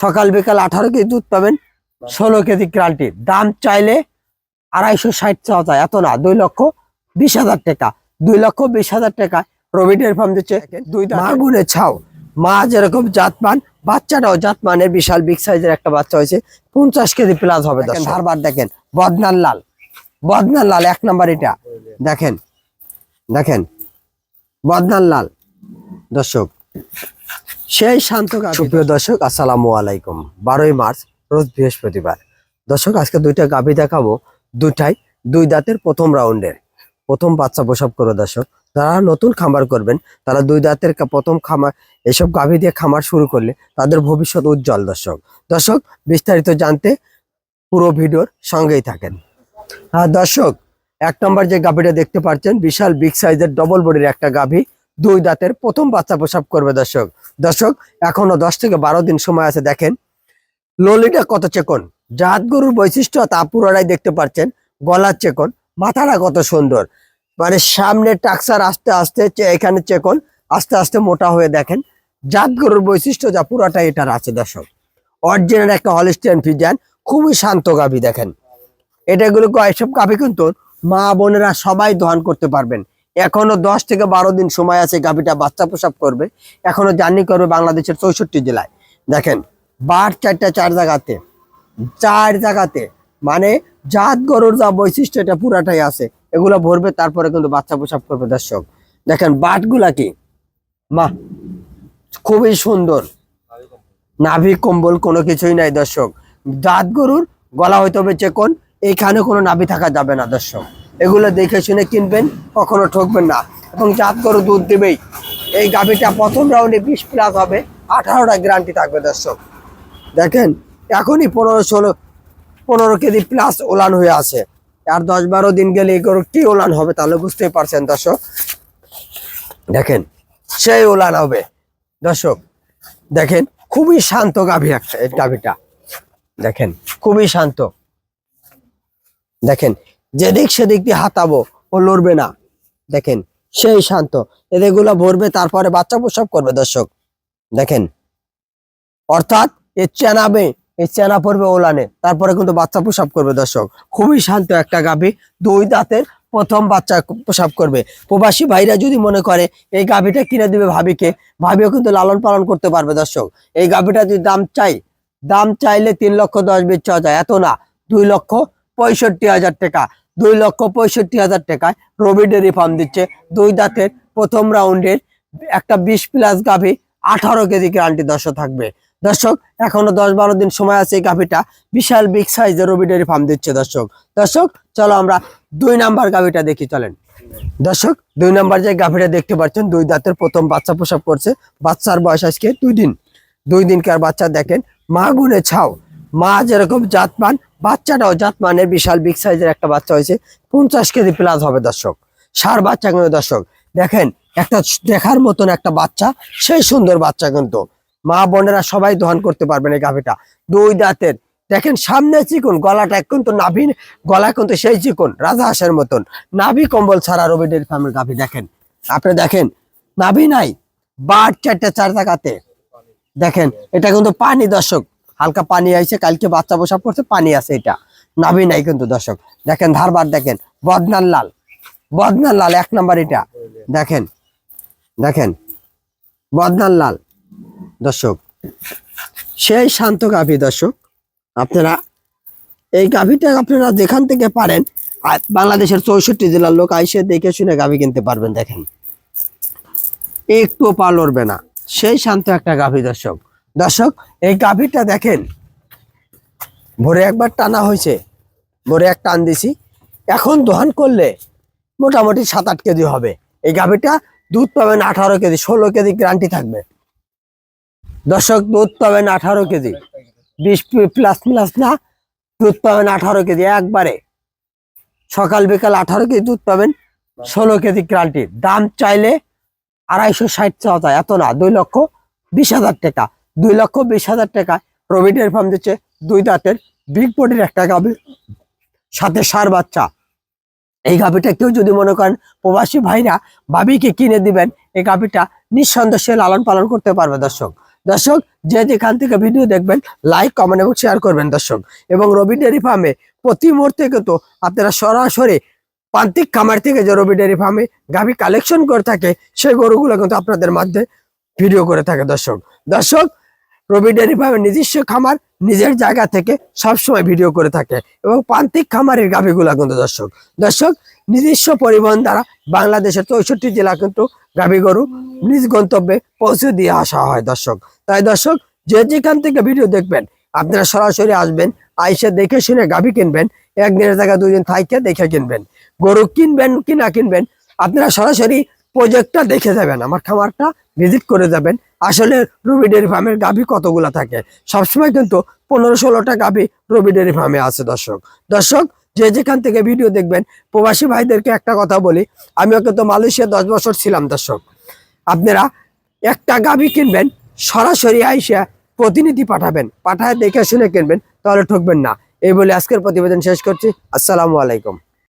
সকাল বিকাল 18 কেজি দুধ পাবেন, 16 কেজি গ্যারান্টি। দাম চাইলে 260 চাওয়া যায়, এত না, 2,20,000 টাকা। 2,20,000 টাকা রবি ডেয়ারি ফার্ম দিচ্ছে। মা গুনে ছাও, মা যেরকম জাতমান, বাচ্চাটাও জাতমানের বিশাল বিগ সাইজের একটা বাচ্চা হয়েছে, 50 কেজি প্লাস হবে। ধারবার দেখেন, বদনার লাল, বদনার লাল 1 নাম্বার। এটা দেখেন, দেখেন বদনার লাল দর্শক, সেই শান্ত। সুপ্রিয় দর্শক, আসসালামু আলাইকুম। 12ই মার্চ রোজ বৃহস্পতিবার। দর্শক, আজকে দুইটা গাভী দেখাবো, দুটাই 2 দাঁতের প্রথম রাউন্ডের, প্রথম বাচ্চা প্রসব করে। দর্শক, যারা নতুন খামার করবেন, তারা 2 দাঁতের প্রথম খামার, এসব গাভী দিয়ে খামার শুরু করলে তাদের ভবিষ্যৎ উজ্জ্বল। দর্শক বিস্তারিত জানতে পুরো ভিডিওর সঙ্গেই থাকেন। হ্যাঁ দর্শক, 1 নম্বর যে গাভীটা দেখতে পাচ্ছেন, বিশাল বিগ সাইজের ডবল বডির একটা গাভী, 2 দাঁতের প্রথম বাচ্চা প্রসব করবে। দর্শক এখনো 10 থেকে 12 দিন সময় আছে। দেখেন ললিটা কত চেকন, জাত গরুর বৈশিষ্ট্য তা পুরোটাই দেখতে পাচ্ছেন। গলার চেকন, মাথাটা কত সুন্দর, মানে সামনে টাকসার আস্তে আস্তে এখানে চেকন আস্তে আস্তে মোটা হয়ে। দেখেন জাত গরুর বৈশিষ্ট্য যা পুরোটাই এটার আছে। দর্শক অরিজিনাল একটা হলিস্টিয়ান ফ্রিজিয়ান, খুবই শান্ত গাভী। দেখেন এটাগুলো, এসব গাভী কিন্তু মা বোনেরা সবাই দহন করতে পারবেন। এখনো 10 থেকে 12 দিন সময় আছে, গাভীটা বাচ্চা প্রসব করবে। এখনো জার্নি করবে বাংলাদেশের 64 জেলায়। দেখেন বার 4টা 4 জায়গাতে, 4 জায়গাতে, মানে জাত গরুর যা বৈশিষ্ট্য এটা পুরাটাই আছে। এগুলো ভরবে, তারপরে কিন্তু বাচ্চা প্রসব করবে। দর্শক দেখেন বাটগুলা কি, মা খুবই সুন্দর, নাভি কম্বল কোনো কিছুই নাই। দর্শক জাত গরুর গলা হইতে হবে চেকন, এইখানে কোনো নাভি থাকা যাবে না। দর্শক এগুলো দেখে শুনে কিনবেন, কখনো ঠকবেন না। এবং জাত গরু দুধ দেবেই। এই গাভীটা প্রথম রাউন্ডে 20 প্লাস হবে, 18টা গ্যারান্টি থাকবে। দর্শক দেখেন এখনই 15 কেজি প্লাস ওলান হয়ে আছে। আর 10-12 দিন গেলে এই গরু কি ওলান হবে তাহলে বুঝতেই পারছেন। দর্শক দেখেন সেই ওলান হবে। দর্শক দেখেন খুবই শান্ত গাভী একটা, এই গাভীটা দেখেন খুবই শান্ত। দেখেন যেদিক সেদিক দিয়ে হাতাবো ও লড়বে না। দেখেন সেই শান্ত, এদেরগুলা ভরবে, তারপরে বাচ্চা প্রসব করবে। দর্শক দেখেন, অর্থাৎ এ চেনাবে, এই চেনা পড়বে ওলানে, তারপরে কিন্তু বাচ্চা প্রসব করবে। দর্শক খুবই শান্ত একটা গাভী, 2 দাঁতের প্রথম বাচ্চা প্রসব করবে। প্রবাসী ভাইরা যদি মনে করে এই গাভীটা কিনে দিবে ভাবিকে, ভাবিও কিন্তু লালন পালন করতে পারবে। দর্শক এই গাভীটা যদি দাম চাইলে 3,10,20 চাওয়া যায়, এত না, 2,65,000 টাকা। 2,65,000 টাকায় রবি ডেয়ারি ফার্ম দিচ্ছে 2 দাঁতের প্রথম রাউন্ডের একটা 20 প্লাস গাভী, 18 কেজি গ্যারান্টি দর্শক থাকবে। দর্শক এখনো 10-12 দিন সময় আছে, এই গাভীটা বিশাল বিগ সাইজের রবি ডেয়ারি ফার্ম দিচ্ছে। দর্শক চলো আমরা 2 নাম্বার গাভীটা দেখি, চলেন। দর্শক 2 নাম্বার যে গাভীটা দেখতে পাচ্ছেন, 2 দাঁতের প্রথম বাচ্চা প্রসব করছে। বাচ্চার বয়স আজকে 2 দিনকার বাচ্চা। দেখেন মা গুনে ছাও, মা যেরকম জাতমান, বাচ্চাটাও জাতমানের বিশাল বিগ সাইজের একটা বাচ্চা হয়েছে, 50 কেজি প্লাস হবে। দর্শক সার বাচ্চা কিন্তু। দর্শক দেখেন একটা দেখার মতন একটা বাচ্চা, সেই সুন্দর বাচ্চা কিন্তু মা বোনেরা সবাই দহন করতে পারবেন। এই গাভীটা 2 দাঁতের। দেখেন সামনে চিকন, গলাটা কিন্তু নাভি, গলা কিন্তু সেই চিকন রাজা হাঁসের মতন, নাভি কম্বল ছাড়া রবি ডেয়ারি ফার্মের গাভী। দেখেন আপনি দেখেন নাভি নাই, বার 4টা 4 জায়গাতে। দেখেন এটা কিন্তু পানি। দর্শক হালকা পানি আইছে, কালকে বাচ্চা প্রসব করছে, পানি আছে, এটা নাভি নাই কিন্তু। দর্শক দেখেন ধারবার দেখেন, বদনার লাল, বদনার লাল 1 নাম্বার। এটা দেখেন, দেখেন বদনার লাল। দর্শক সেই শান্ত গাভী। দর্শক আপনারা এই গাভীটা আপনারা যেখান থেকে পারেন, বাংলাদেশের 64 জেলার লোক আইসে দেখে শুনে গাভী কিনতে পারবেন। দেখেন একটু পা লড়বে না, সেই শান্ত একটা গাভী। দর্শক এই গাভীটা দেখেন ভোরে একবার টানা হয়েছে, ভোরে এক টান দিছি, এখন দহন করলে মোটামুটি 7-8 কেজি হবে। এই গাভীটা দুধ পাবেন 18 কেজি, 16 কেজি গ্যারান্টি থাকবে। দর্শক দুধ পাবেন 18 কেজি, 20 প্লাস না, দুধ পাবেন 18 কেজি একবারে। সকাল বিকাল 18 কেজি দুধ পাবেন, 16 কেজি গ্যারান্টি। দাম চাইলে 260 চাওয়া যায়, এত না, 2,20,000 টাকা। 2,20,000 টাকায় রবি ডেয়ারি ফার্ম দিচ্ছে 2 দাঁতের বিগ বডির একটা গাভী, সাথে সার বাচ্চা। এই গাভীটা কেউ যদি মনে করেন প্রবাসী ভাইরা ভাবিকে কিনে দিবেন, এই গাভীটা নিঃসন্দেহে লালন পালন করতে পারবে। দর্শক দর্শক যে যেখান থেকে ভিডিও দেখবেন লাইক কমেন্ট এবং শেয়ার করবেন দর্শক। এবং রবি ডেয়ারি ফার্মে প্রতি মুহূর্তে কিন্তু আপনারা সরাসরি প্রান্তিক খামার থেকে যে রবি ডেয়ারি ফার্মে গাভী কালেকশন করে থাকে সেই গরুগুলো কিন্তু আপনাদের মধ্যে ভিডিও করে থাকে দর্শক। দর্শক রবি ডেয়ারি ফার্মের নিজস্ব খামার নিজের জায়গা থেকে সবসময় ভিডিও করে থাকে এবং প্রান্তিক খামারের গাভীগুলা কিন্তু দর্শক নিজস্ব পরিবহন দ্বারা বাংলাদেশের 64 জেলা কিন্তু গাভী গরু নিজ গন্তব্যে পৌঁছে দিয়ে আসা হয় দর্শক। তাই দর্শক যে যেখান থেকে ভিডিও দেখবেন আপনারা সরাসরি আসবেন, আইসে দেখে শুনে গাভী কিনবেন, একদিনের জায়গায় 2 দিন থাইকে দেখে কিনবেন। গরু কিনবেন কি না কিনবেন আপনারা সরাসরি প্রজেক্টটা দেখে যাবেন, আমার খামারটা ভিজিট করে যাবেন। আসলে রবি ডেয়ারি ফার্মের গাভী কতগুলা থাকে, সবসময় কিন্তু 15-16টা গাভী রবি ডেয়ারি ফার্মে আছে দর্শক যে যেখান থেকে ভিডিও দেখবেন প্রবাসী ভাইদেরকে একটা কথা বলি, আমিও কিন্তু মালয়েশিয়া 10 বছর ছিলাম দর্শক। আপনারা একটা গাভী কিনবেন সরাসরি আইসা প্রতিনিধি পাঠাবেন, পাঠায় দেখে শুনে কিনবেন, তাহলে ঠকবেন না। এই বলে আজকের প্রতিবেদন শেষ করছি। আসসালামু আলাইকুম।